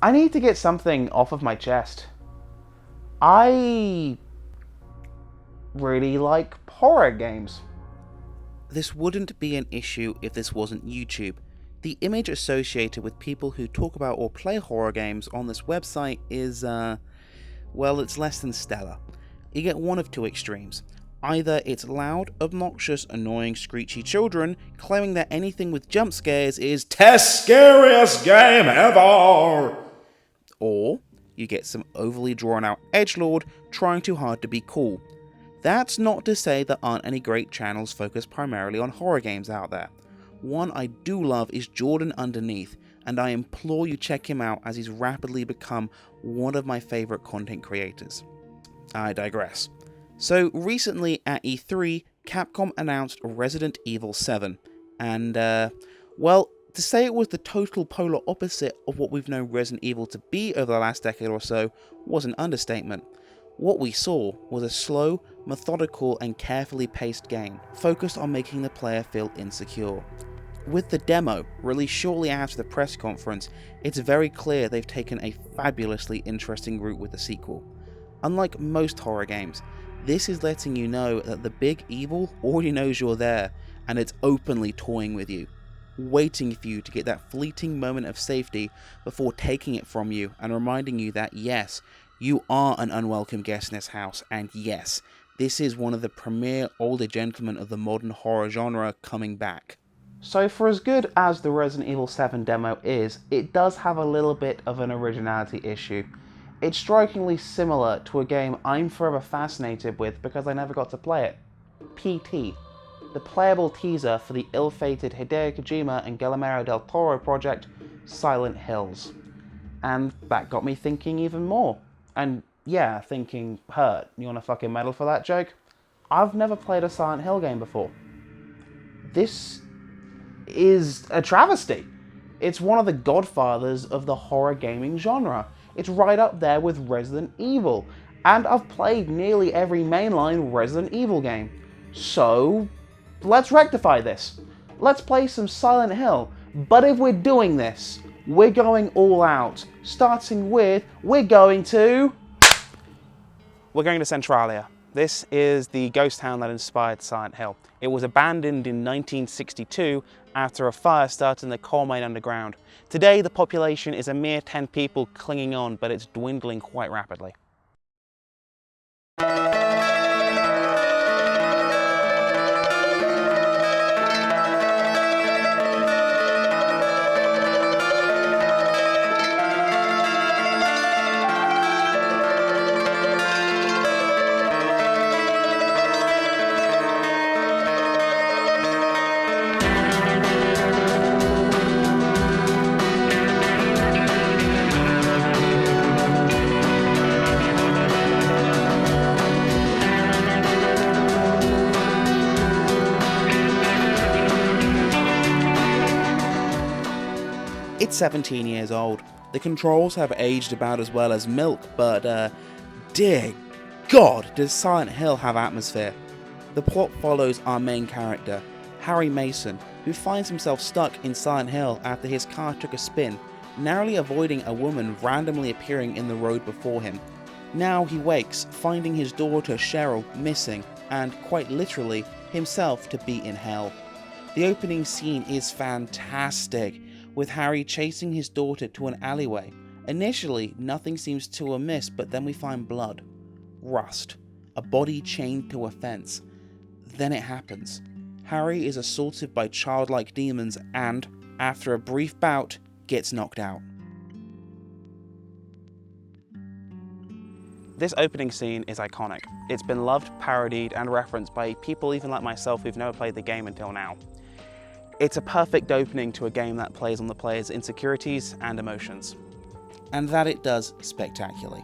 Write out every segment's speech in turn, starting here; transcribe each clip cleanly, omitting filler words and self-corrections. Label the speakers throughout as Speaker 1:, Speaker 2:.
Speaker 1: I need to get something off of my chest. I really like horror games.
Speaker 2: This wouldn't be an issue if this wasn't YouTube. The image associated with people who talk about or play horror games on this website is, well, it's less than stellar. You get one of two extremes. Either it's loud, obnoxious, annoying, screechy children claiming that anything with jump scares is Test scariest game ever! Or you get some overly drawn out edgelord trying too hard to be cool. That's not to say there aren't any great channels focused primarily on horror games out there. One I do love is Jordan Underneath, and I implore you check him out as he's rapidly become one of my favourite content creators. I digress. So recently at E3, Capcom announced Resident Evil 7, and well, to say it was the total polar opposite of what we've known Resident Evil to be over the last decade or so was an understatement. What we saw was a slow, methodical and carefully paced game, focused on making the player feel insecure. With the demo, released shortly after the press conference, it's very clear they've taken a fabulously interesting route with the sequel. Unlike most horror games, this is letting you know that the big evil already knows you're there, and it's openly toying with you, waiting for you to get that fleeting moment of safety before taking it from you and reminding you that yes, you are an unwelcome guest in this house, and yes, this is one of the premier older gentlemen of the modern horror genre coming back.
Speaker 1: So for as good as the Resident Evil 7 demo is, it does have a little bit of an originality issue. It's strikingly similar to a game I'm forever fascinated with because I never got to play it. PT, the playable teaser for the ill-fated Hideo Kojima and Guillermo del Toro project, Silent Hills. And that got me thinking even more. And yeah, thinking hurt. You want a fucking medal for that joke? I've never played a Silent Hill game before. This is a travesty. It's one of the godfathers of the horror gaming genre. It's right up there with Resident Evil. And I've played nearly every mainline Resident Evil game. So, let's rectify this. Let's play some Silent Hill. But if we're doing this, we're going all out. Starting with, we're going to Centralia. This is the ghost town that inspired Silent Hill. It was abandoned in 1962 after a fire started in the coal mine underground. Today the population is a mere 10 people clinging on, but it's dwindling quite rapidly.
Speaker 2: It's 17 years old. The controls have aged about as well as milk, but dear God, does Silent Hill have atmosphere. The plot follows our main character, Harry Mason, who finds himself stuck in Silent Hill after his car took a spin, narrowly avoiding a woman randomly appearing in the road before him. Now he wakes, finding his daughter Cheryl missing, and quite literally, himself to be in hell. The opening scene is fantastic, with Harry chasing his daughter to an alleyway. Initially, nothing seems too amiss, but then we find blood, rust, a body chained to a fence. Then it happens. Harry is assaulted by childlike demons and, after a brief bout, gets knocked out.
Speaker 1: This opening scene is iconic. It's been loved, parodied, and referenced by people even like myself who've never played the game until now. It's a perfect opening to a game that plays on the player's insecurities and emotions.
Speaker 2: And that it does spectacularly.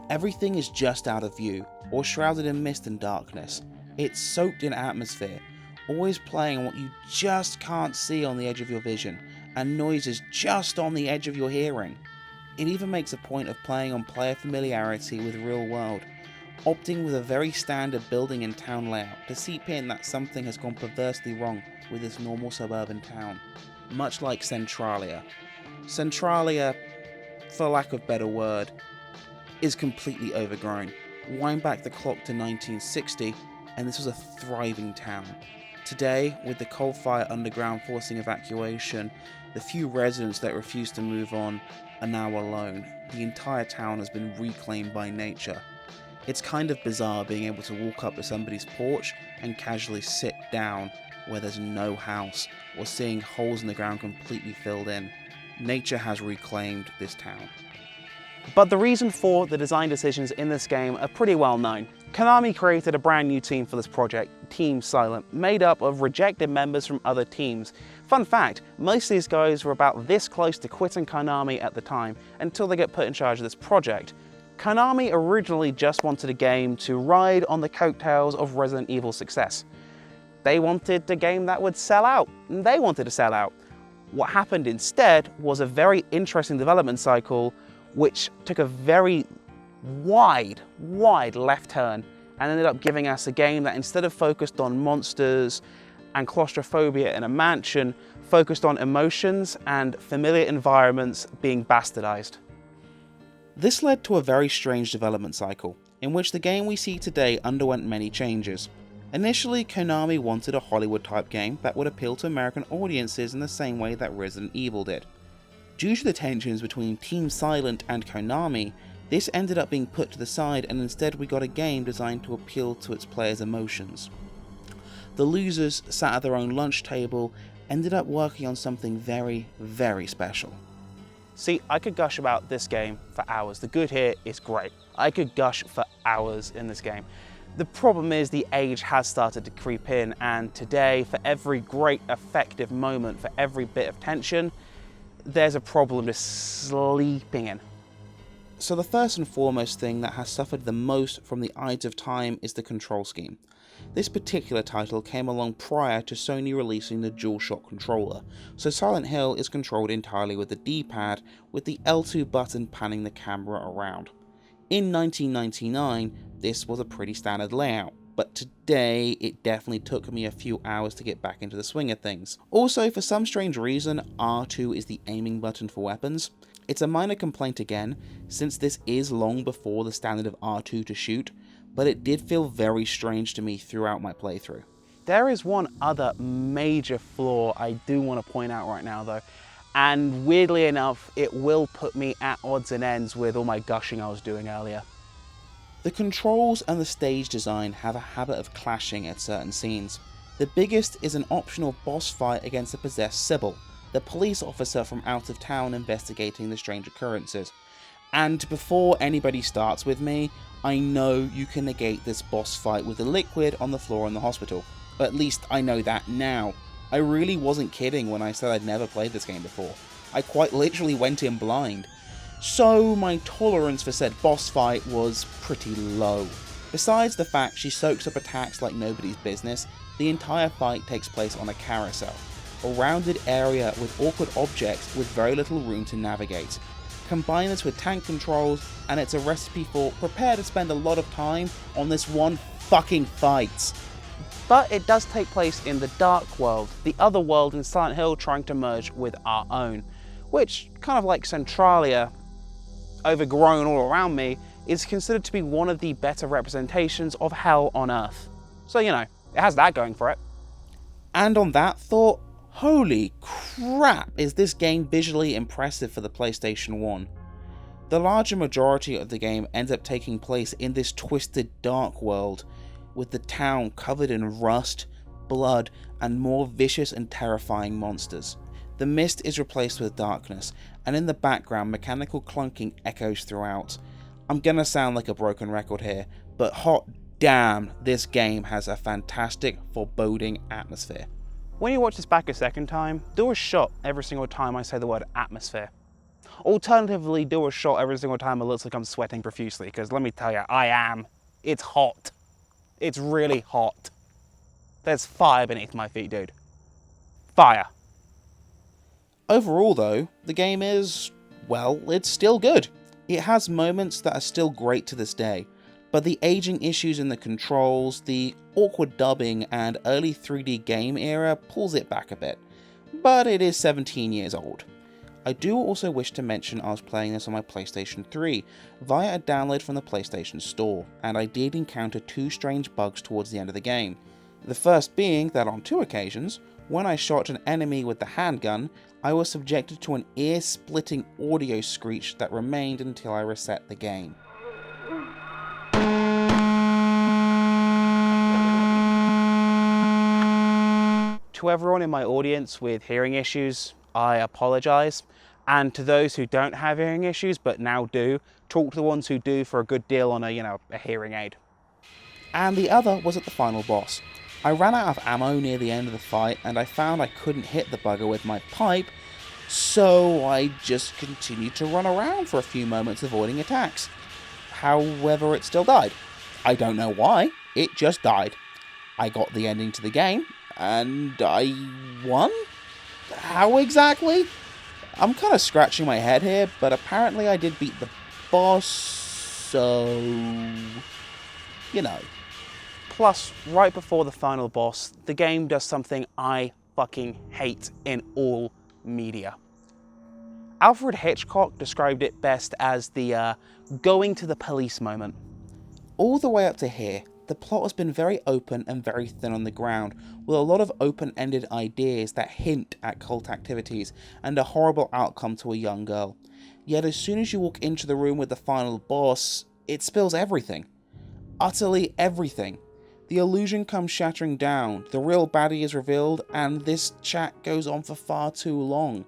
Speaker 2: Everything is just out of view, or shrouded in mist and darkness. It's soaked in atmosphere, always playing on what you just can't see on the edge of your vision, and noises just on the edge of your hearing. It even makes a point of playing on player familiarity with real world, opting with a very standard building and town layout to seep in that something has gone perversely wrong with this normal suburban town, much like Centralia. Centralia, for lack of a better word, is completely overgrown. Wind back the clock to 1960, and this was a thriving town. Today, with the coal-fired underground forcing evacuation, the few residents that refuse to move on are now alone. The entire town has been reclaimed by nature. It's kind of bizarre being able to walk up to somebody's porch and casually sit down where there's no house, or seeing holes in the ground completely filled in. Nature has reclaimed this town.
Speaker 1: But the reason for the design decisions in this game are pretty well known. Konami created a brand new team for this project, Team Silent, made up of rejected members from other teams. Fun fact, most of these guys were about this close to quitting Konami at the time, until they get put in charge of this project. Konami originally just wanted a game to ride on the coattails of Resident Evil's success. They wanted a game that would sell out, and they wanted to sell out. What happened instead was a very interesting development cycle which took a very wide left turn and ended up giving us a game that, instead of focused on monsters and claustrophobia in a mansion, focused on emotions and familiar environments being bastardized.
Speaker 2: This led to a very strange development cycle, in which the game we see today underwent many changes. Initially, Konami wanted a Hollywood-type game that would appeal to American audiences in the same way that Resident Evil did. Due to the tensions between Team Silent and Konami, this ended up being put to the side, and instead we got a game designed to appeal to its players' emotions. The losers, sat at their own lunch table, ended up working on something very, very special.
Speaker 1: See, I could gush about this game for hours. The good here is great. I could gush for hours in this game. The problem is the age has started to creep in, and today, for every great effective moment, for every bit of tension, there's a problem just sleeping in.
Speaker 2: So the first and foremost thing that has suffered the most from the Ides of Time is the control scheme. This particular title came along prior to Sony releasing the DualShock controller, so Silent Hill is controlled entirely with the D-pad, with the L2 button panning the camera around. In 1999, this was a pretty standard layout, but today it definitely took me a few hours to get back into the swing of things. Also, for some strange reason, R2 is the aiming button for weapons. It's a minor complaint again, since this is long before the standard of R2 to shoot, but it did feel very strange to me throughout my playthrough.
Speaker 1: There is one other major flaw I do want to point out right now though, and weirdly enough, it will put me at odds and ends with all my gushing I was doing earlier.
Speaker 2: The controls and the stage design have a habit of clashing at certain scenes. The biggest is an optional boss fight against a possessed Sybil, the police officer from out of town investigating the strange occurrences. And before anybody starts with me, I know you can negate this boss fight with the liquid on the floor in the hospital. At least I know that now. I really wasn't kidding when I said I'd never played this game before. I quite literally went in blind. So my tolerance for said boss fight was pretty low. Besides the fact she soaks up attacks like nobody's business, the entire fight takes place on a carousel, a rounded area with awkward objects with very little room to navigate. Combine this with tank controls, and it's a recipe for prepare to spend a lot of time on this one fucking fight.
Speaker 1: But it does take place in the dark world, the other world in Silent Hill trying to merge with our own, which, kind of like Centralia, overgrown all around me, is considered to be one of the better representations of hell on Earth. So, you know, it has that going for it.
Speaker 2: And on that thought, holy crap, is this game visually impressive for the PlayStation 1. The larger majority of the game ends up taking place in this twisted dark world, with the town covered in rust, blood, and more vicious and terrifying monsters. The mist is replaced with darkness, and in the background mechanical clunking echoes throughout. I'm gonna sound like a broken record here, but hot damn, this game has a fantastic, foreboding atmosphere.
Speaker 1: When you watch this back a second time, do a shot every single time I say the word atmosphere. Alternatively, do a shot every single time it looks like I'm sweating profusely, because let me tell you, I am. It's hot. It's really hot. There's fire beneath my feet, dude. Fire.
Speaker 2: Overall though, the game is, well, it's still good. It has moments that are still great to this day, but the aging issues in the controls, the awkward dubbing, and early 3D game era pulls it back a bit. But it is 17 years old. I do also wish to mention I was playing this on my PlayStation 3 via a download from the PlayStation Store, and I did encounter two strange bugs towards the end of the game. The first being that on two occasions, when I shot an enemy with the handgun, I was subjected to an ear-splitting audio screech that remained until I reset the game.
Speaker 1: To everyone in my audience with hearing issues, I apologise. And to those who don't have hearing issues but now do, talk to the ones who do for a good deal on a hearing aid.
Speaker 2: And the other was at the final boss. I ran out of ammo near the end of the fight and I found I couldn't hit the bugger with my pipe, so I just continued to run around for a few moments avoiding attacks. However, it still died. I don't know why, it just died. I got the ending to the game, and I won? How exactly? I'm kind of scratching my head here, but apparently I did beat the boss, so... you know.
Speaker 1: Plus, right before the final boss, the game does something I fucking hate in all media. Alfred Hitchcock described it best as the going to the police moment.
Speaker 2: All the way up to here, the plot has been very open and very thin on the ground, with a lot of open-ended ideas that hint at cult activities and a horrible outcome to a young girl. Yet as soon as you walk into the room with the final boss, it spills everything. Utterly everything. The illusion comes shattering down, the real baddie is revealed, and this chat goes on for far too long.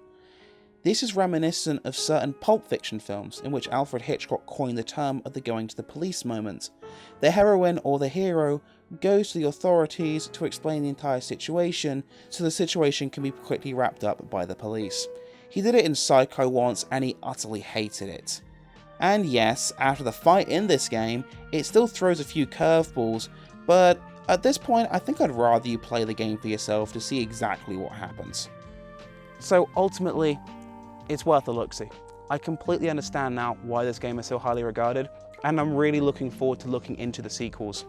Speaker 2: This is reminiscent of certain Pulp Fiction films in which Alfred Hitchcock coined the term of the going to the police moment. The heroine or the hero goes to the authorities to explain the entire situation, so the situation can be quickly wrapped up by the police. He did it in Psycho once and he utterly hated it. And yes, after the fight in this game, it still throws a few curveballs, but at this point I think I'd rather you play the game for yourself to see exactly what happens.
Speaker 1: So ultimately, it's worth a look-see. I completely understand now why this game is so highly regarded, and I'm really looking forward to looking into the sequels.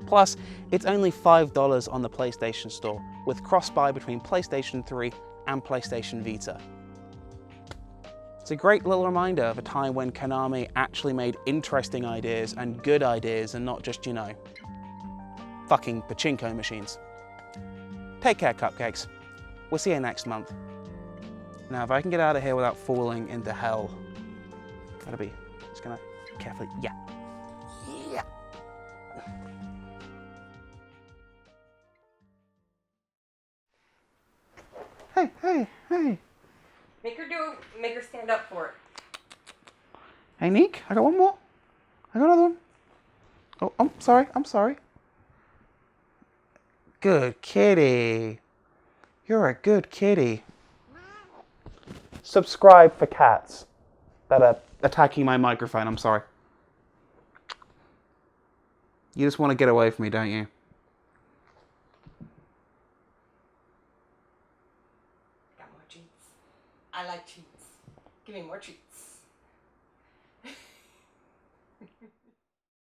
Speaker 1: Plus, it's only $5 on the PlayStation Store, with cross-buy between PlayStation 3 and PlayStation Vita. It's a great little reminder of a time when Konami actually made interesting ideas and good ideas and not just, fucking pachinko machines. Take care, cupcakes. We'll see you next month. Now, if I can get out of here without falling into hell, just gonna carefully, yeah. Hey.
Speaker 3: Make her stand up for it.
Speaker 1: Hey, Neek, I got one more. I got another one. Oh, I'm sorry. Good kitty. You're a good kitty. Subscribe for cats that are attacking my microphone, I'm sorry. You just want to get away from me, don't you?
Speaker 3: Got more treats. I like treats. Give me more treats.